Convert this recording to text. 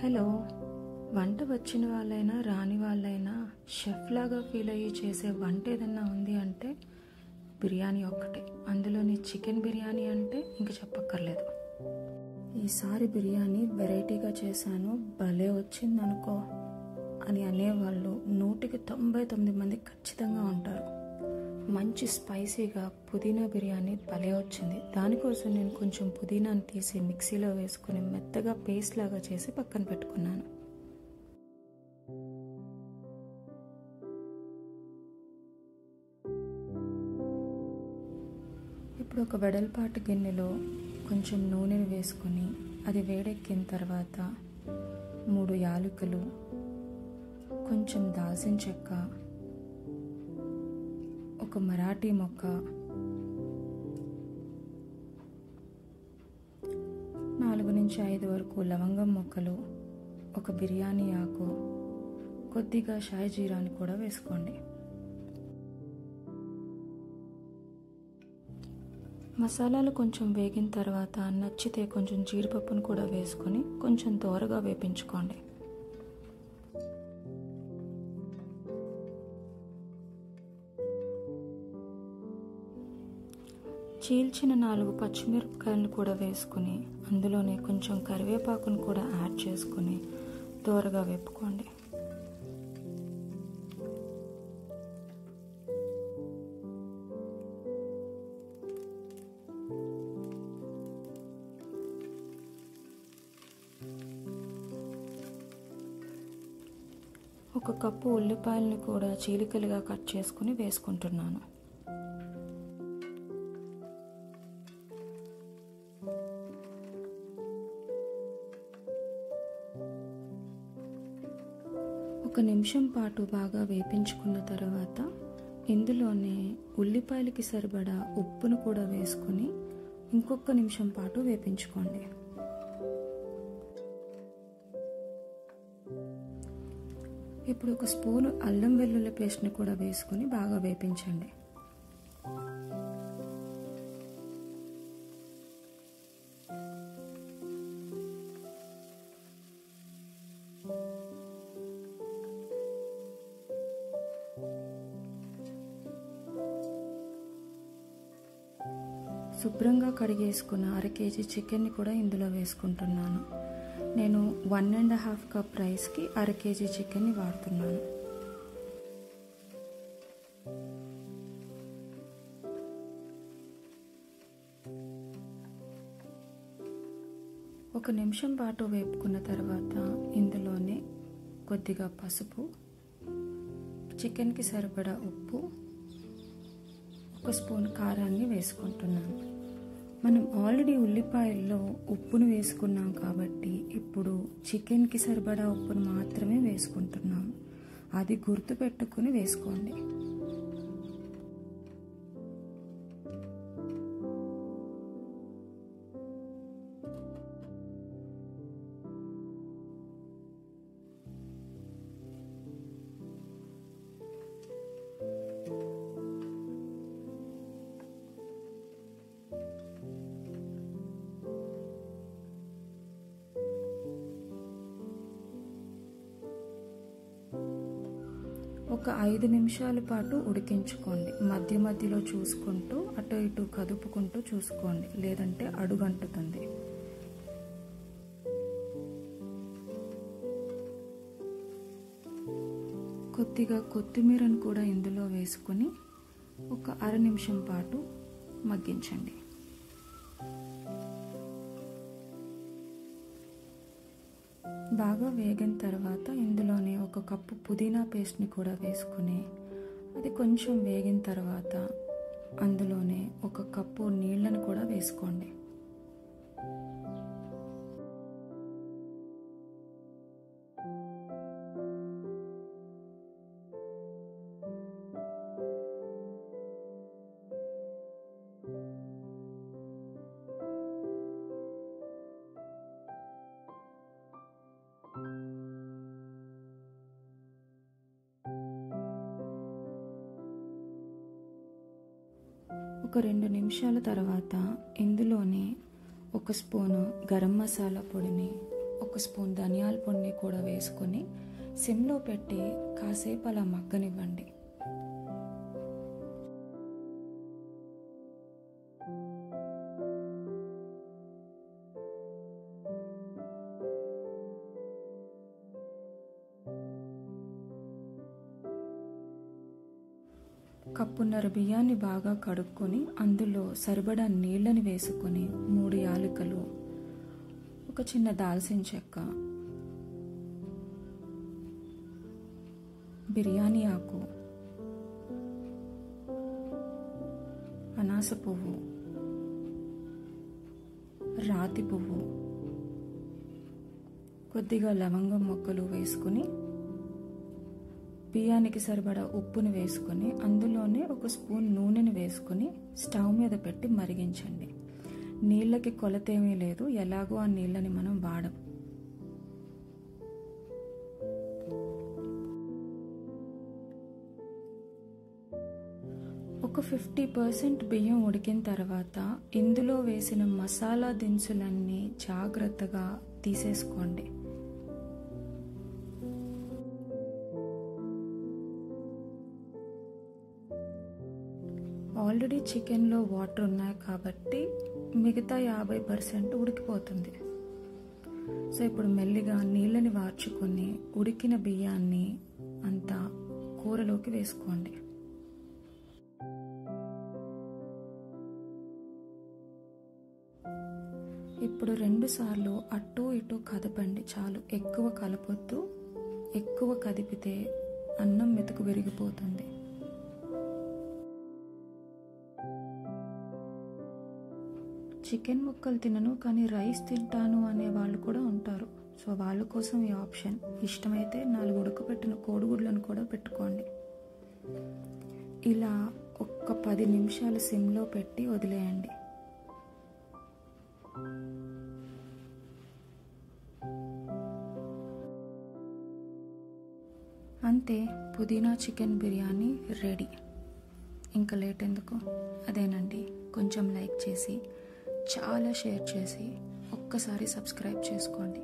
Hello, వంట వచ్చిన వాళ్ళైనా రాని వాళ్ళైనా షెఫ్ లాగా ఫీల్ అయ్యి చేసే వంట ఏదన్నా ఉంది అంటే బిర్యానీ ఒక్కటే. అందులోని చికెన్ బిర్యానీ అంటే ఇంక చెప్పక్కర్లేదు. ఈసారి బిర్యానీ వెరైటీగా చేశాను, భలే వచ్చిందనుకో అని అనేవాళ్ళు 100కి 99 మంది ఖచ్చితంగా ఉంటారు. మంచి స్పైసీగా పుదీనా బిర్యానీ భలే వచ్చింది. దానికోసం నేను కొంచెం పుదీనాను తీసి మిక్సీలో వేసుకొని మెత్తగా పేస్ట్ లాగా చేసి పక్కన పెట్టుకున్నాను. ఇప్పుడు ఒక వెడల్పాటి గిన్నెలో కొంచెం నూనెను వేసుకొని అది వేడెక్కిన తర్వాత 3 యాలకులు, కొంచెం దాల్చిన చెక్క, ఒక మరాఠీ మొక్క, 4 నుంచి 5 వరకు లవంగం మొక్కలు, ఒక బిర్యానీ ఆకు, కొద్దిగా షాయి జీరాని కూడా వేసుకోండి. మసాలాలు కొంచెం వేగిన తర్వాత నచ్చితే కొంచెం జీడిపప్పును కూడా వేసుకొని కొంచెం దోరగా వేపించుకోండి. చీల్చిన 4 పచ్చిమిరపకాయలను కూడా వేసుకుని అందులోనే కొంచెం కరివేపాకును కూడా యాడ్ చేసుకుని దోరగా వేపుకోండి. ఒక కప్పు ఉల్లిపాయలను కూడా చీలికలుగా కట్ చేసుకుని వేసుకుంటున్నాను. ఒక నిమిషం పాటు బాగా వేపించుకున్న తర్వాత ఇందులోనే ఉల్లిపాయలకి సరిపడా ఉప్పును కూడా వేసుకొని ఇంకొక నిమిషం పాటు వేపించుకోండి. ఇప్పుడు ఒక స్పూను అల్లం వెల్లుల్లి పేస్ట్ని కూడా వేసుకొని బాగా వేపించండి. శుభ్రంగా కడిగేసుకున్న 1/2 కేజీ చికెన్ని కూడా ఇందులో వేసుకుంటున్నాను. నేను 1.5 కప్ రైస్కి 1/2 కేజీ చికెన్ని వాడుతున్నాను. ఒక నిమిషం పాటు వేపుకున్న తర్వాత ఇందులోనే కొద్దిగా పసుపు, చికెన్కి సరిపడా ఉప్పు, 1 స్పూన్ కారాన్ని వేసుకుంటున్నాను. మనం ఆల్రెడీ ఉల్లిపాయల్లో ఉప్పును వేసుకున్నాం కాబట్టి ఇప్పుడు చికెన్కి సరిపడా ఉప్పును మాత్రమే వేసుకుంటున్నాము. అది గుర్తుపెట్టుకుని వేసుకోండి. ఒక 5 నిమిషాల పాటు ఉడికించుకోండి. మధ్య మధ్యలో చూసుకుంటూ అటు ఇటు కదుపుకుంటూ చూసుకోండి, లేదంటే అడుగంటుతుంది. కొద్దిగా కొత్తిమీరను కూడా ఇందులో వేసుకొని ఒక 1/2 నిమిషం పాటు మగ్గించండి. బాగా వేగిన తర్వాత ఇందులోనే 1 కప్పు పుదీనా పేస్ట్ని కూడా వేసుకుని అది కొంచెం వేగిన తర్వాత అందులోనే 1 కప్పు నీళ్ళను కూడా వేసుకోండి. ఒక 2 నిమిషాల తర్వాత ఇందులోనే 1 స్పూను గరం మసాలా పొడిని, 1 ఒక స్పూన్ ధనియాల పొడిని కూడా వేసుకొని సిమ్లో పెట్టి కాసేపు అలా మగ్గనివ్వండి. కప్పున్నర బియ్యాన్ని బాగా కడుక్కొని అందులో సరిపడా నీళ్ళని వేసుకొని 3 యాలకులు, ఒక చిన్న దాల్చిన చెక్క, బిర్యానీ ఆకు, అనాస పువ్వు, రాతి పువ్వు, కొద్దిగా లవంగం మొక్కలు వేసుకుని బియ్యానికి సరిపడా ఉప్పుని వేసుకొని అందులోనే ఒక స్పూన్ నూనెని వేసుకొని స్టవ్ మీద పెట్టి మరిగించండి. నీళ్ళకి కొలత ఏమీ లేదు, ఎలాగో ఆ నీళ్ళని మనం వాడం. ఒక 50% బియ్యం ఉడికిన తర్వాత ఇందులో వేసిన మసాలా దినుసులన్నీ జాగ్రత్తగా తీసేసుకోండి. ఆల్రెడీ చికెన్లో వాటర్ ఉన్నాయి కాబట్టి మిగతా 50% ఉడికిపోతుంది. సో ఇప్పుడు మెల్లిగా నీళ్ళని వార్చుకొని ఉడికిన బియ్యాన్ని అంతా కూరలోకి వేసుకోండి. ఇప్పుడు 2 సార్లు అటు ఇటు కదపండి చాలు. ఎక్కువ కలపొద్దు, ఎక్కువ కదిపితే అన్నం మెతుకు విరిగిపోతుంది. చికెన్ ముక్కలు తినను కానీ రైస్ తింటాను అనే వాళ్ళు కూడా ఉంటారు. సో వాళ్ళ కోసం ఈ ఆప్షన్. ఇష్టమైతే 4 ఉడకబెట్టిన కోడిగుడ్లను కూడా పెట్టుకోండి. ఇలా ఒక్క 10 నిమిషాలు సిమ్లో పెట్టి వదిలేయండి. అంతే, పుదీనా చికెన్ బిర్యానీ రెడీ. ఇంకా లేట్ ఎందుకు? అదేనండి, కొంచెం లైక్ చేసి చాలా షేర్ చేసి ఒక్కసారి సబ్స్క్రైబ్ చేసుకోండి.